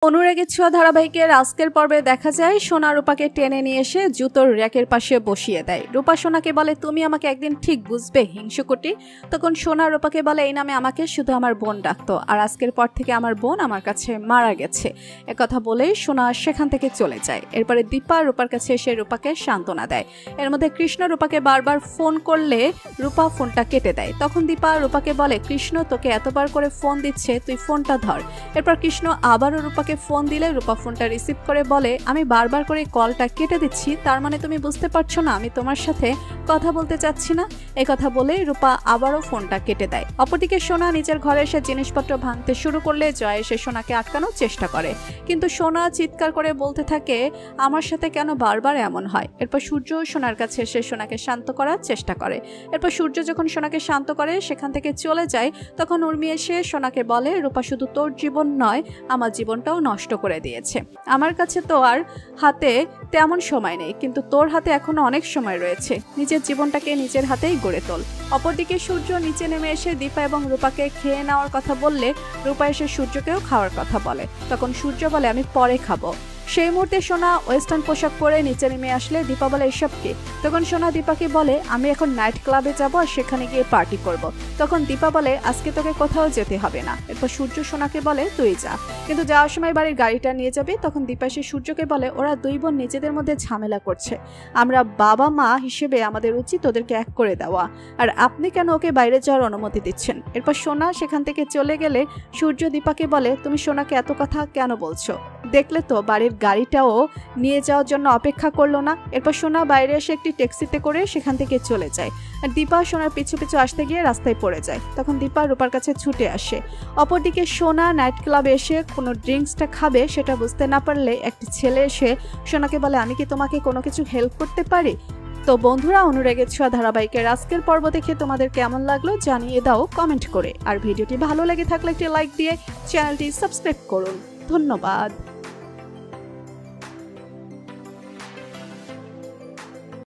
অনুরাগী ছোঁয়া ধারাবাহিকের আজকের পর্বে দেখা যায় সোনা রূপাকে টেনে নিয়ে এসে জুতোর র্যাকের পাশে বসিয়ে দেয়। রূপা সোনাকে বলে, তুমি আমাকে একদিন ঠিক বুঝবে হিংসুকুটি। তখন সোনা রূপাকে বলে, এই নামে আমাকে শুধু আমার বোন ডাকতো, আর আজকের পর থেকে আমার বোন আমার কাছে মারা গেছে। একথা বলেই সোনা সেখান থেকে চলে যায়। এরপরে দীপা রূপার কাছে এসে রূপাকে সান্ত্বনা দেয়। এর মধ্যে কৃষ্ণ রূপাকে বারবার ফোন করলে রূপা ফোনটা কেটে দেয়। তখন দীপা রূপাকে বলে, কৃষ্ণ তোকে এতবার করে ফোন দিচ্ছে, তুই ফোনটা ধর। এরপর কৃষ্ণ আবারও রূপাকে ফোন দিলে রূপা ফোনটা রিসিভ করে বলে, আমি বারবার করে কলটা কেটে দিচ্ছি, তার মানে তুমি বুঝতে পারছো না আমি তোমার সাথে কথা বলতে চাচ্ছি না। এই কথা বলে রূপা আবারও ফোনটা কেটে দেয়। অপরদিকে সোনা নিজের ঘরে এসে জিনিসপত্র ভাঙতে শুরু করলে জয় এসে সোনাকে আটকানোর চেষ্টা করে, কিন্তু সোনা চিৎকার করে বলতে থাকে, আমার সাথে কেন বারবার এমন হয়। এরপর সূর্য সোনার কাছে এসে সোনাকে শান্ত করার চেষ্টা করে। এরপর সূর্য যখন সোনাকে শান্ত করে সেখান থেকে চলে যায়, তখন উর্মি এসে সোনাকে বলে, রূপা শুধু তোর জীবন নয় আমার জীবনটাও নষ্ট করে দিয়েছে। আমার কাছে তো আর হাতে তেমন সময় নেই, কিন্তু তোর হাতে এখনো অনেক সময় রয়েছে, নিজের জীবনটাকে নিজের হাতেই গড়ে তোল। অপরদিকে সূর্য নিচে নেমে এসে দীপা এবং রূপাকে খেয়ে নেওয়ার কথা বললে রূপা এসে সূর্যকেও খাওয়ার কথা বলে। তখন সূর্য বলে, আমি পরে খাবো। সেই মুহূর্তে সোনা ওয়েস্টার্ন পোশাক পরে নিচে নেমে আসলে দীপা বলে, এসব কি? তখন সোনা দীপাকে বলে, আমি এখন নাইট ক্লাবে যাব আর সেখানে গিয়ে পার্টি করব। তখন দীপা বলে, আজকে তোকে কোথাও যেতে হবে না। এরপর সূর্য সোনাকে বলে, তুই যা, কিন্তু যাওয়ার সময় বাড়ির গাড়িটা নিয়ে যাবে। তখন দীপা এসে সূর্যকে বলে, ওরা দুই বোন নিজেদের মধ্যে ঝামেলা করছে, আমরা বাবা মা হিসেবে আমাদের উচিত ওদেরকে এক করে দেওয়া, আর আপনি কেন ওকে বাইরে যাওয়ার অনুমতি দিচ্ছেন? এরপর সোনা সেখান থেকে চলে গেলে সূর্য দীপাকে বলে, তুমি সোনাকে এত কথা কেন বলছো? দেখলে তো বাড়ির গাড়িটাও নিয়ে যাওয়ার জন্য অপেক্ষা করলো না। এরপর সোনা বাইরে এসে একটি ট্যাক্সিতে করে সেখান থেকে চলে যায়, আর দীপা সোনার পিছু পিছু আসতে গিয়ে রাস্তায় পড়ে যায়। তখন দীপা রূপার কাছে ছুটে আসে। অপরদিকে সোনা নাইট ক্লাবে এসে কোনো ড্রিঙ্কসটা খাবে সেটা বুঝতে না পারলে একটি ছেলে এসে সোনাকে বলে, আমি কি তোমাকে কোনো কিছু হেল্প করতে পারি? তো বন্ধুরা, অনুরাগের ছোঁয়া ধারাবাহিকের আজকের পর্ব দেখে তোমাদের কেমন লাগলো জানিয়ে দাও কমেন্ট করে, আর ভিডিওটি ভালো লেগে থাকলে একটি লাইক দিয়ে চ্যানেলটি সাবস্ক্রাইব করুন। ধন্যবাদ।